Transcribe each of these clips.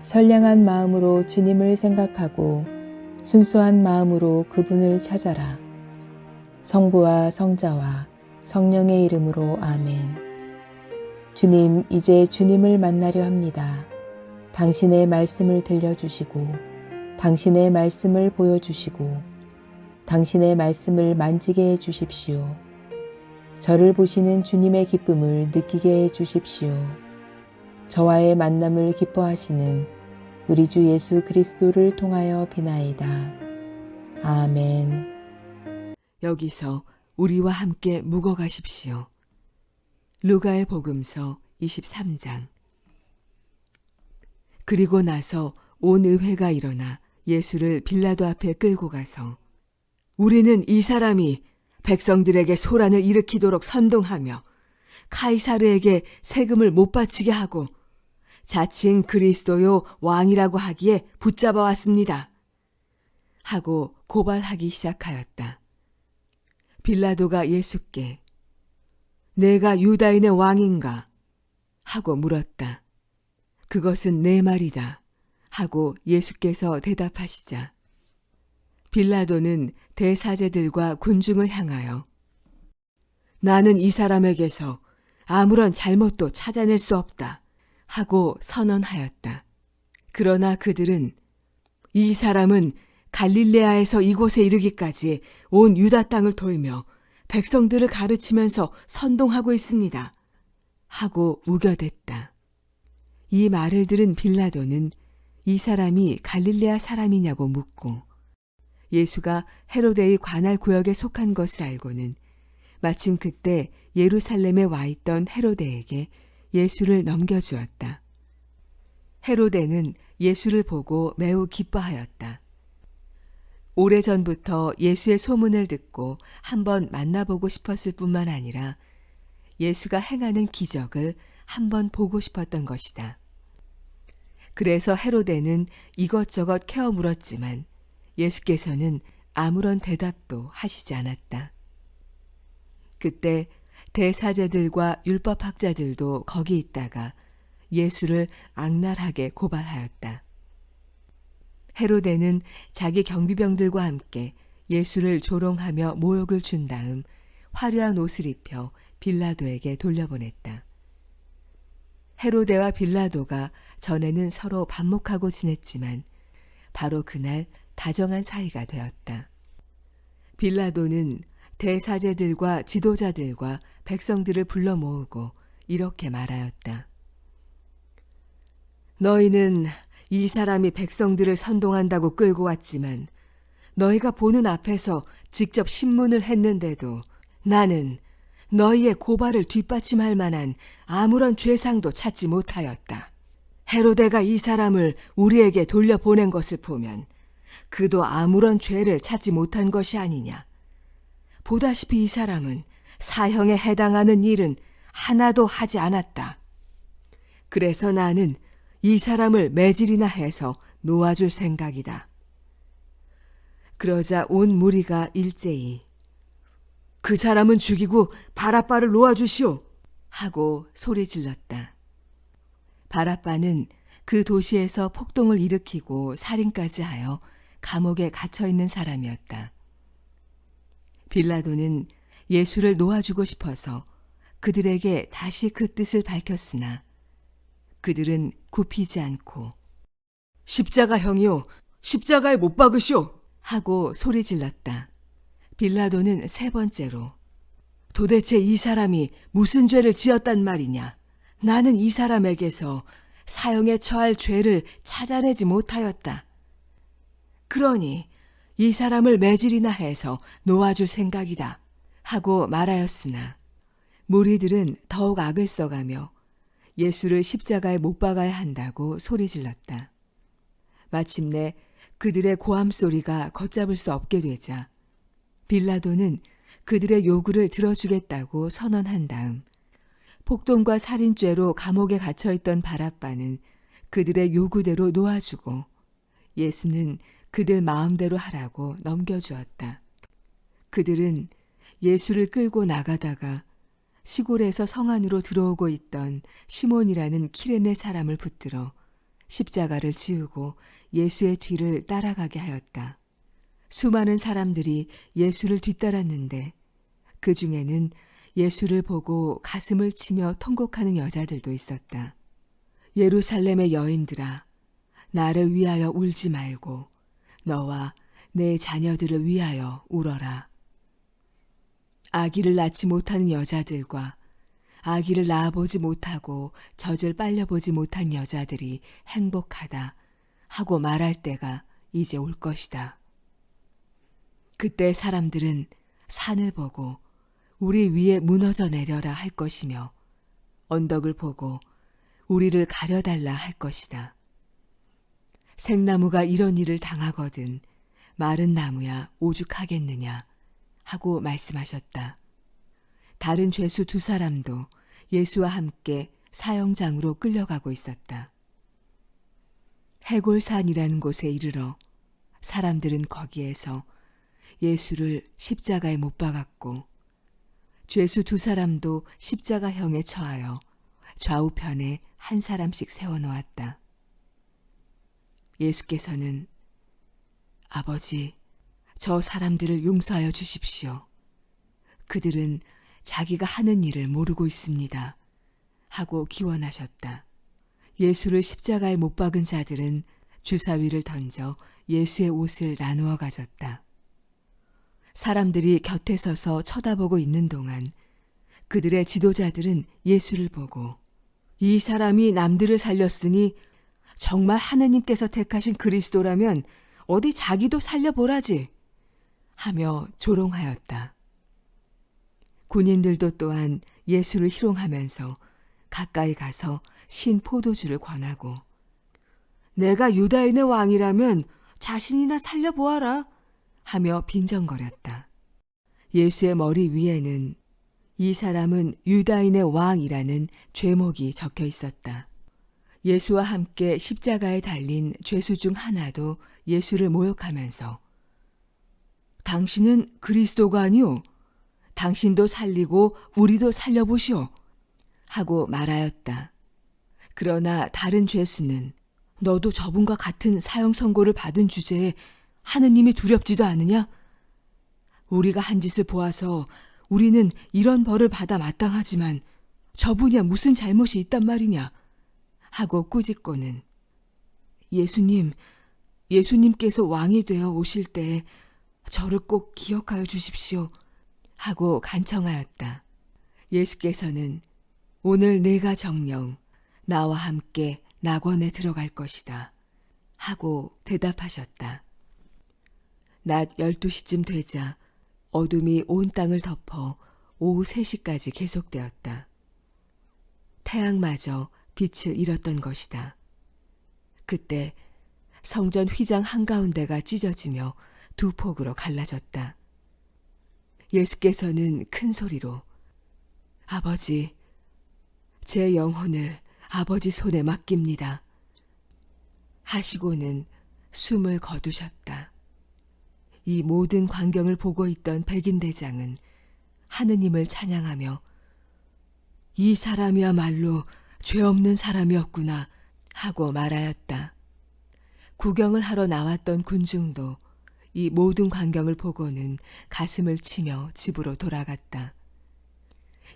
선량한 마음으로 주님을 생각하고 순수한 마음으로 그분을 찾아라. 성부와 성자와 성령의 이름으로 아멘. 주님, 이제 주님을 만나려 합니다. 당신의 말씀을 들려주시고 당신의 말씀을 보여주시고 당신의 말씀을 만지게 해주십시오. 저를 보시는 주님의 기쁨을 느끼게 해주십시오. 저와의 만남을 기뻐하시는 우리 주 예수 그리스도를 통하여 비나이다. 아멘. 여기서 우리와 함께 묵어가십시오. 루가의 복음서 23장. 그리고 나서 온 의회가 일어나 예수를 빌라도 앞에 끌고 가서 우리는 이 사람이 백성들에게 소란을 일으키도록 선동하며 카이사르에게 세금을 못 바치게 하고 자칭 그리스도요 왕이라고 하기에 붙잡아 왔습니다. 하고 고발하기 시작하였다. 빌라도가 예수께 내가 유다인의 왕인가? 하고 물었다. 그것은 내 말이다. 하고 예수께서 대답하시자 빌라도는 대사제들과 군중을 향하여 나는 이 사람에게서 아무런 잘못도 찾아낼 수 없다. 하고 선언하였다. 그러나 그들은 이 사람은 갈릴레아에서 이곳에 이르기까지 온 유다 땅을 돌며 백성들을 가르치면서 선동하고 있습니다. 하고 우겨댔다. 이 말을 들은 빌라도는 이 사람이 갈릴레아 사람이냐고 묻고 예수가 헤로데의 관할 구역에 속한 것을 알고는 마침 그때 예루살렘에 와 있던 헤로데에게 예수를 넘겨주었다. 헤로데는 예수를 보고 매우 기뻐하였다. 오래전부터 예수의 소문을 듣고 한번 만나보고 싶었을 뿐만 아니라 예수가 행하는 기적을 한번 보고 싶었던 것이다. 그래서 헤로데는 이것저것 캐어 물었지만 예수께서는 아무런 대답도 하시지 않았다. 그때 대사제들과 율법학자들도 거기 있다가 예수를 악랄하게 고발하였다. 헤로데는 자기 경비병들과 함께 예수를 조롱하며 모욕을 준 다음 화려한 옷을 입혀 빌라도에게 돌려보냈다. 헤로데와 빌라도가 전에는 서로 반목하고 지냈지만 바로 그날 다정한 사이가 되었다. 빌라도는 대사제들과 지도자들과 백성들을 불러 모으고 이렇게 말하였다. 너희는 이 사람이 백성들을 선동한다고 끌고 왔지만 너희가 보는 앞에서 직접 신문을 했는데도 나는 너희의 고발을 뒷받침할 만한 아무런 죄상도 찾지 못하였다. 헤로데가 이 사람을 우리에게 돌려보낸 것을 보면 그도 아무런 죄를 찾지 못한 것이 아니냐. 보다시피 이 사람은 사형에 해당하는 일은 하나도 하지 않았다. 그래서 나는 이 사람을 매질이나 해서 놓아줄 생각이다. 그러자 온 무리가 일제히 그 사람은 죽이고 바라바를 놓아주시오 하고 소리 질렀다. 바라바는 그 도시에서 폭동을 일으키고 살인까지 하여 감옥에 갇혀있는 사람이었다. 빌라도는 예수를 놓아주고 싶어서 그들에게 다시 그 뜻을 밝혔으나 그들은 굽히지 않고 십자가형이요 십자가에 못 박으시오 하고 소리 질렀다. 빌라도는 세 번째로 도대체 이 사람이 무슨 죄를 지었단 말이냐. 나는 이 사람에게서 사형에 처할 죄를 찾아내지 못하였다. 그러니 이 사람을 매질이나 해서 놓아줄 생각이다 하고 말하였으나 무리들은 더욱 악을 써가며 예수를 십자가에 못 박아야 한다고 소리질렀다. 마침내 그들의 고함 소리가 걷잡을 수 없게 되자 빌라도는 그들의 요구를 들어주겠다고 선언한 다음 폭동과 살인죄로 감옥에 갇혀있던 바라바는 그들의 요구대로 놓아주고 예수는 그들 마음대로 하라고 넘겨주었다. 그들은 예수를 끌고 나가다가 시골에서 성 안으로 들어오고 있던 시몬이라는 키레네 사람을 붙들어 십자가를 지우고 예수의 뒤를 따라가게 하였다. 수많은 사람들이 예수를 뒤따랐는데 그 중에는 예수를 보고 가슴을 치며 통곡하는 여자들도 있었다. 예루살렘의 여인들아, 나를 위하여 울지 말고 너와 내 자녀들을 위하여 울어라. 아기를 낳지 못하는 여자들과 아기를 낳아보지 못하고 젖을 빨려보지 못한 여자들이 행복하다 하고 말할 때가 이제 올 것이다. 그때 사람들은 산을 보고 우리 위에 무너져 내려라 할 것이며 언덕을 보고 우리를 가려달라 할 것이다. 생나무가 이런 일을 당하거든 마른 나무야 오죽하겠느냐 하고 말씀하셨다. 다른 죄수 2사람도 예수와 함께 사형장으로 끌려가고 있었다. 해골산이라는 곳에 이르러 사람들은 거기에서 예수를 십자가에 못 박았고 죄수 2사람도 십자가형에 처하여 좌우편에 한 사람씩 세워놓았다. 예수께서는 아버지, 저 사람들을 용서하여 주십시오. 그들은 자기가 하는 일을 모르고 있습니다. 하고 기원하셨다. 예수를 십자가에 못 박은 자들은 주사위를 던져 예수의 옷을 나누어 가졌다. 사람들이 곁에 서서 쳐다보고 있는 동안 그들의 지도자들은 예수를 보고 이 사람이 남들을 살렸으니 정말 하느님께서 택하신 그리스도라면 어디 자기도 살려보라지 하며 조롱하였다. 군인들도 또한 예수를 희롱하면서 가까이 가서 신 포도주를 권하고 내가 유다인의 왕이라면 자신이나 살려보아라 하며 빈정거렸다. 예수의 머리 위에는 이 사람은 유다인의 왕이라는 죄목이 적혀 있었다. 예수와 함께 십자가에 달린 죄수 중 하나도 예수를 모욕하면서 당신은 그리스도가 아니오. 당신도 살리고 우리도 살려보시오. 하고 말하였다. 그러나 다른 죄수는 너도 저분과 같은 사형 선고를 받은 주제에 하느님이 두렵지도 않으냐? 우리가 한 짓을 보아서 우리는 이런 벌을 받아 마땅하지만 저분이야 무슨 잘못이 있단 말이냐? 하고 꾸짖고는 예수님께서 왕이 되어 오실 때에 저를 꼭 기억하여 주십시오. 하고 간청하였다. 예수께서는 오늘 내가 정녕 나와 함께 낙원에 들어갈 것이다. 하고 대답하셨다. 낮 12시쯤 되자 어둠이 온 땅을 덮어 오후 3시까지 계속되었다. 태양마저 빛을 잃었던 것이다. 그때 성전 휘장 한가운데가 찢어지며 2폭으로 갈라졌다. 예수께서는 큰 소리로 아버지, 제 영혼을 아버지 손에 맡깁니다. 하시고는 숨을 거두셨다. 이 모든 광경을 보고 있던 백인대장은 하느님을 찬양하며 이 사람이야말로 죄 없는 사람이었구나 하고 말하였다. 구경을 하러 나왔던 군중도 이 모든 광경을 보고는 가슴을 치며 집으로 돌아갔다.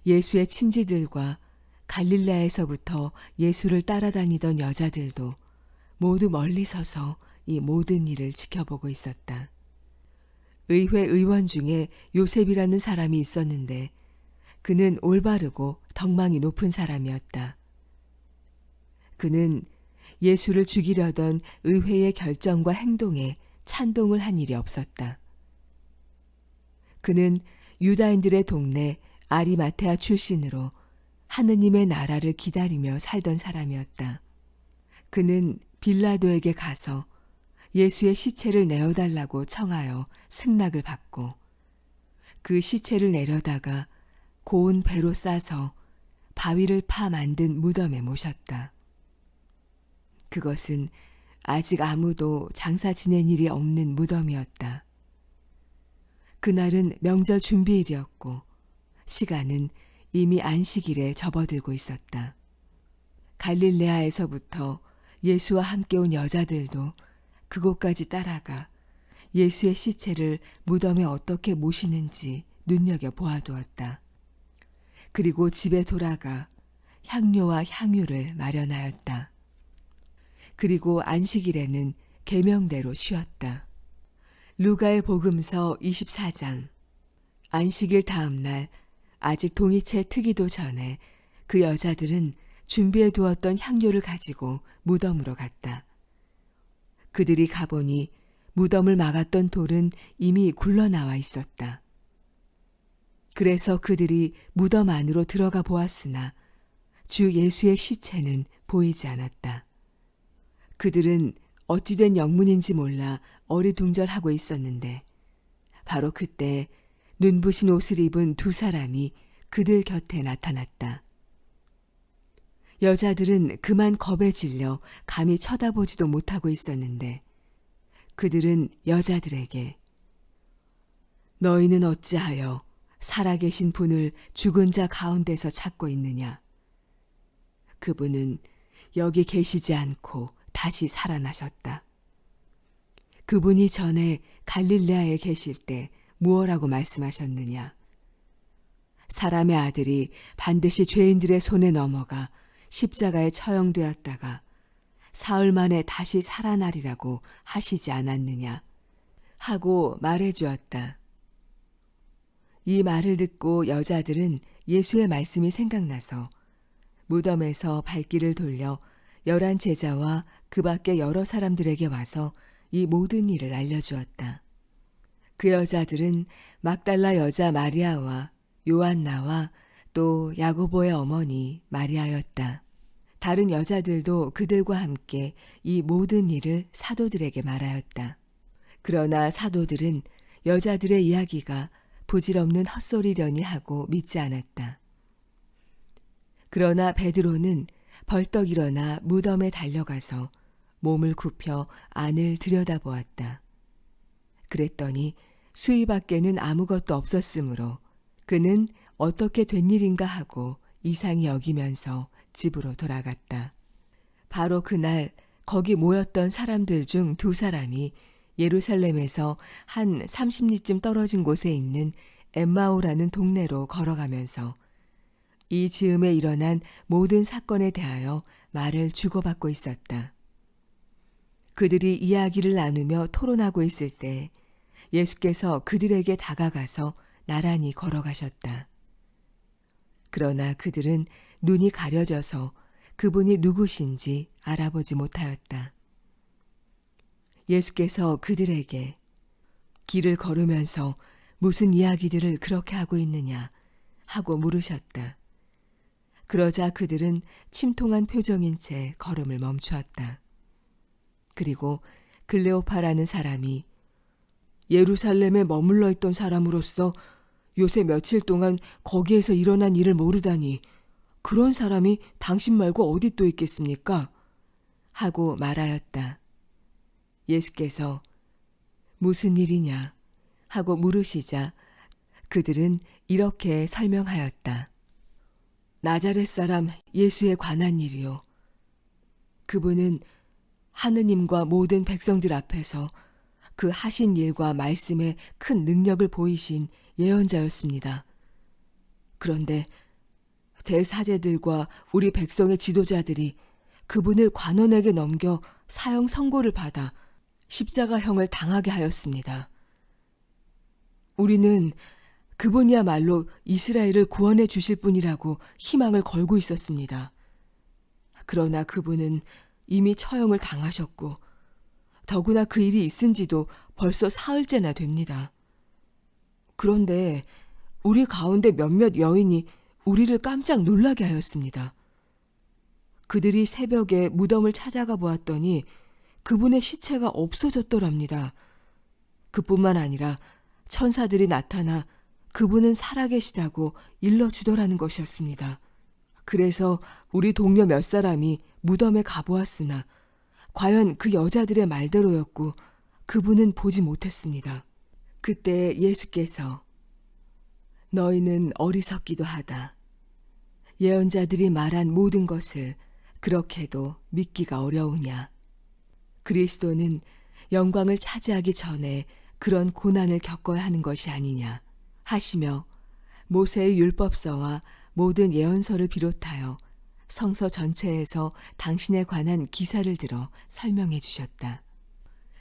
예수의 친지들과 갈릴레아에서부터 예수를 따라다니던 여자들도 모두 멀리 서서 이 모든 일을 지켜보고 있었다. 의회 의원 중에 요셉이라는 사람이 있었는데 그는 올바르고 덕망이 높은 사람이었다. 그는 예수를 죽이려던 의회의 결정과 행동에 찬동을 한 일이 없었다. 그는 유다인들의 동네 아리마테아 출신으로 하느님의 나라를 기다리며 살던 사람이었다. 그는 빌라도에게 가서 예수의 시체를 내어달라고 청하여 승낙을 받고 그 시체를 내려다가 고운 배로 싸서 바위를 파 만든 무덤에 모셨다. 그것은 아직 아무도 장사 지낸 일이 없는 무덤이었다. 그날은 명절 준비일이었고 시간은 이미 안식일에 접어들고 있었다. 갈릴레아에서부터 예수와 함께 온 여자들도 그곳까지 따라가 예수의 시체를 무덤에 어떻게 모시는지 눈여겨 보아두었다. 그리고 집에 돌아가 향료와 향유를 마련하였다. 그리고 안식일에는 계명대로 쉬었다. 루가의 복음서 24장. 안식일 다음 날 아직 동이채 트기도 전에 그 여자들은 준비해 두었던 향료를 가지고 무덤으로 갔다. 그들이 가보니 무덤을 막았던 돌은 이미 굴러나와 있었다. 그래서 그들이 무덤 안으로 들어가 보았으나 주 예수의 시체는 보이지 않았다. 그들은 어찌된 영문인지 몰라 어리둥절하고 있었는데 바로 그때 눈부신 옷을 입은 두 사람이 그들 곁에 나타났다. 여자들은 그만 겁에 질려 감히 쳐다보지도 못하고 있었는데 그들은 여자들에게 너희는 어찌하여 살아계신 분을 죽은 자 가운데서 찾고 있느냐? 그분은 여기 계시지 않고 다시 살아나셨다. 그분이 전에 갈릴레아에 계실 때 무엇라고 말씀하셨느냐? 사람의 아들이 반드시 죄인들의 손에 넘어가 십자가에 처형되었다가 사흘 만에 다시 살아나리라고 하시지 않았느냐? 하고 말해 주었다. 이 말을 듣고 여자들은 예수의 말씀이 생각나서 무덤에서 발길을 돌려 11 제자와 그 밖에 여러 사람들에게 와서 이 모든 일을 알려주었다. 그 여자들은 막달라 여자 마리아와 요한나와 또 야고보의 어머니 마리아였다. 다른 여자들도 그들과 함께 이 모든 일을 사도들에게 말하였다. 그러나 사도들은 여자들의 이야기가 부질없는 헛소리려니 하고 믿지 않았다. 그러나 베드로는 벌떡 일어나 무덤에 달려가서 몸을 굽혀 안을 들여다보았다. 그랬더니 수의 밖에는 아무것도 없었으므로 그는 어떻게 된 일인가 하고 이상히 여기면서 집으로 돌아갔다. 바로 그날 거기 모였던 사람들 중 두 사람이 예루살렘에서 한 30리쯤 떨어진 곳에 있는 엠마오라는 동네로 걸어가면서 이 즈음에 일어난 모든 사건에 대하여 말을 주고받고 있었다. 그들이 이야기를 나누며 토론하고 있을 때 예수께서 그들에게 다가가서 나란히 걸어가셨다. 그러나 그들은 눈이 가려져서 그분이 누구신지 알아보지 못하였다. 예수께서 그들에게 길을 걸으면서 무슨 이야기들을 그렇게 하고 있느냐 하고 물으셨다. 그러자 그들은 침통한 표정인 채 걸음을 멈추었다. 그리고 글레오파라는 사람이 예루살렘에 머물러 있던 사람으로서 요새 며칠 동안 거기에서 일어난 일을 모르다니 그런 사람이 당신 말고 어디 또 있겠습니까? 하고 말하였다. 예수께서 무슨 일이냐 하고 물으시자 그들은 이렇게 설명하였다. 나자렛 사람 예수에 관한 일이요. 그분은 하느님과 모든 백성들 앞에서 그 하신 일과 말씀에 큰 능력을 보이신 예언자였습니다. 그런데 대사제들과 우리 백성의 지도자들이 그분을 관원에게 넘겨 사형 선고를 받아 십자가형을 당하게 하였습니다. 우리는 그분이야말로 이스라엘을 구원해 주실 분이라고 희망을 걸고 있었습니다. 그러나 그분은 이미 처형을 당하셨고 더구나 그 일이 있은 지도 벌써 사흘째나 됩니다. 그런데 우리 가운데 몇몇 여인이 우리를 깜짝 놀라게 하였습니다. 그들이 새벽에 무덤을 찾아가 보았더니 그분의 시체가 없어졌더랍니다. 그뿐만 아니라 천사들이 나타나 그분은 살아계시다고 일러주더라는 것이었습니다. 그래서 우리 동료 몇 사람이 무덤에 가보았으나 과연 그 여자들의 말대로였고 그분은 보지 못했습니다. 그때 예수께서 너희는 어리석기도 하다. 예언자들이 말한 모든 것을 그렇게도 믿기가 어려우냐? 그리스도는 영광을 차지하기 전에 그런 고난을 겪어야 하는 것이 아니냐 하시며 모세의 율법서와 모든 예언서를 비롯하여 성서 전체에서 당신에 관한 기사를 들어 설명해 주셨다.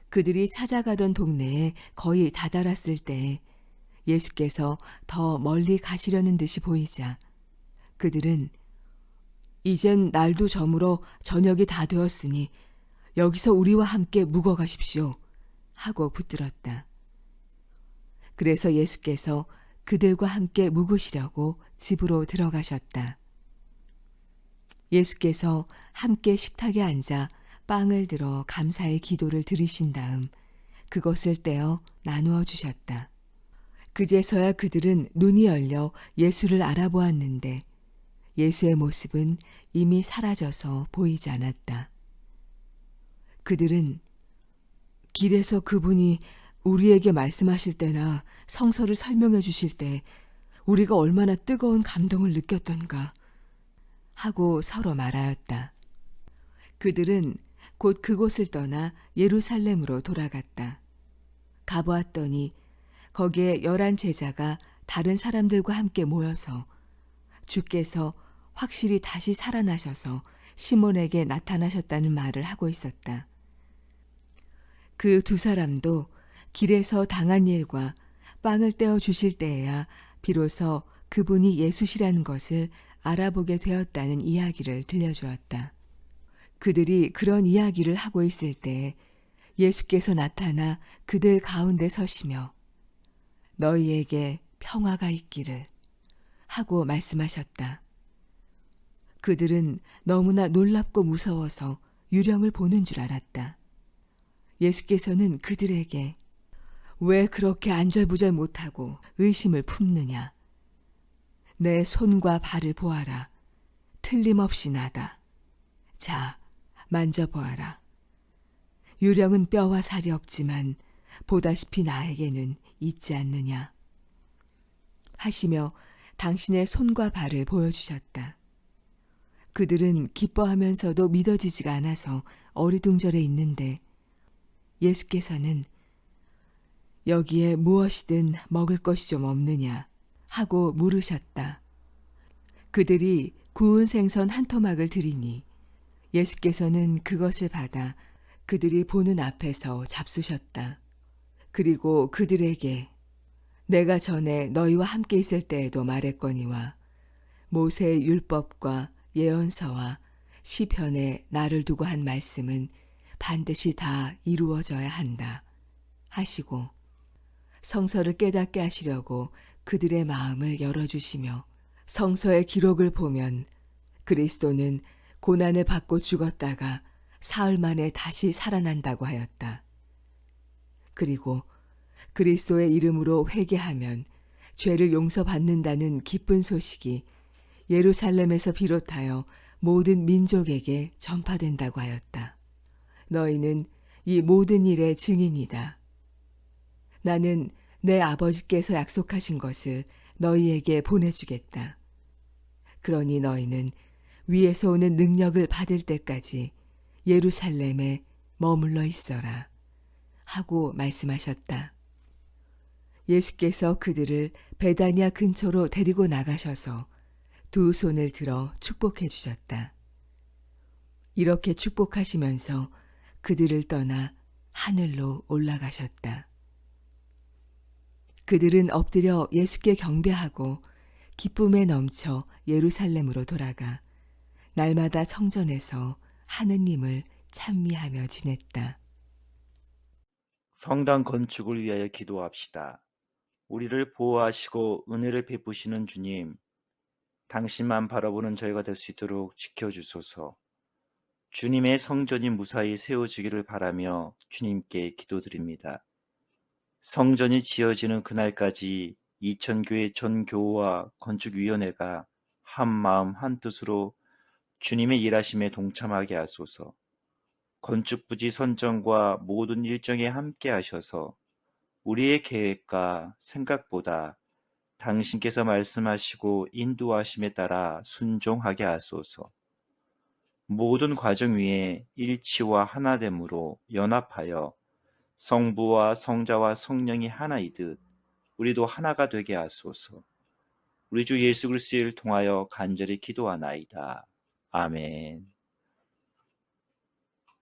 그들이 찾아가던 동네에 거의 다다랐을 때에 예수께서 더 멀리 가시려는 듯이 보이자 그들은 이젠 날도 저물어 저녁이 다 되었으니 여기서 우리와 함께 묵어 가십시오 하고 붙들었다. 그래서 예수께서 그들과 함께 묵으시려고 집으로 들어가셨다. 예수께서 함께 식탁에 앉아 빵을 들어 감사의 기도를 드리신 다음 그것을 떼어 나누어 주셨다. 그제서야 그들은 눈이 열려 예수를 알아보았는데 예수의 모습은 이미 사라져서 보이지 않았다. 그들은 길에서 그분이 우리에게 말씀하실 때나 성서를 설명해 주실 때 우리가 얼마나 뜨거운 감동을 느꼈던가 하고 서로 말하였다. 그들은 곧 그곳을 떠나 예루살렘으로 돌아갔다. 가보았더니 거기에 11 제자가 다른 사람들과 함께 모여서 주께서 확실히 다시 살아나셔서 시몬에게 나타나셨다는 말을 하고 있었다. 그 두 사람도 길에서 당한 일과 빵을 떼어 주실 때에야 비로소 그분이 예수시라는 것을 알아보게 되었다는 이야기를 들려주었다. 그들이 그런 이야기를 하고 있을 때 예수께서 나타나 그들 가운데 서시며 너희에게 평화가 있기를 하고 말씀하셨다. 그들은 너무나 놀랍고 무서워서 유령을 보는 줄 알았다. 예수께서는 그들에게 왜 그렇게 안절부절 못하고 의심을 품느냐? 내 손과 발을 보아라. 틀림없이 나다. 자, 만져보아라. 유령은 뼈와 살이 없지만 보다시피 나에게는 있지 않느냐? 하시며 당신의 손과 발을 보여주셨다. 그들은 기뻐하면서도 믿어지지가 않아서 어리둥절해 있는데 예수께서는 여기에 무엇이든 먹을 것이 좀 없느냐 하고 물으셨다. 그들이 구운 생선 한 토막을 드리니 예수께서는 그것을 받아 그들이 보는 앞에서 잡수셨다. 그리고 그들에게 내가 전에 너희와 함께 있을 때에도 말했거니와 모세의 율법과 예언서와 시편에 나를 두고 한 말씀은 반드시 다 이루어져야 한다 하시고 성서를 깨닫게 하시려고 그들의 마음을 열어주시며 성서의 기록을 보면 그리스도는 고난을 받고 죽었다가 사흘 만에 다시 살아난다고 하였다. 그리고 그리스도의 이름으로 회개하면 죄를 용서받는다는 기쁜 소식이 예루살렘에서 비롯하여 모든 민족에게 전파된다고 하였다. 너희는 이 모든 일의 증인이다. 나는 내 아버지께서 약속하신 것을 너희에게 보내주겠다. 그러니 너희는 위에서 오는 능력을 받을 때까지 예루살렘에 머물러 있어라. 하고 말씀하셨다. 예수께서 그들을 베다니아 근처로 데리고 나가셔서 두 손을 들어 축복해 주셨다. 이렇게 축복하시면서 그들을 떠나 하늘로 올라가셨다. 그들은 엎드려 예수께 경배하고 기쁨에 넘쳐 예루살렘으로 돌아가 날마다 성전에서 하느님을 찬미하며 지냈다. 성당 건축을 위하여 기도합시다. 우리를 보호하시고 은혜를 베푸시는 주님, 당신만 바라보는 저희가 될 수 있도록 지켜주소서. 주님의 성전이 무사히 세워지기를 바라며 주님께 기도드립니다. 성전이 지어지는 그날까지 이천교회 전 교우와 건축위원회가 한 마음 한 뜻으로 주님의 일하심에 동참하게 하소서. 건축부지 선정과 모든 일정에 함께 하셔서 우리의 계획과 생각보다 당신께서 말씀하시고 인도하심에 따라 순종하게 하소서. 모든 과정 위에 일치와 하나됨으로 연합하여 성부와 성자와 성령이 하나이듯 우리도 하나가 되게 하소서. 우리 주 예수 그리스도를 통하여 간절히 기도하나이다. 아멘.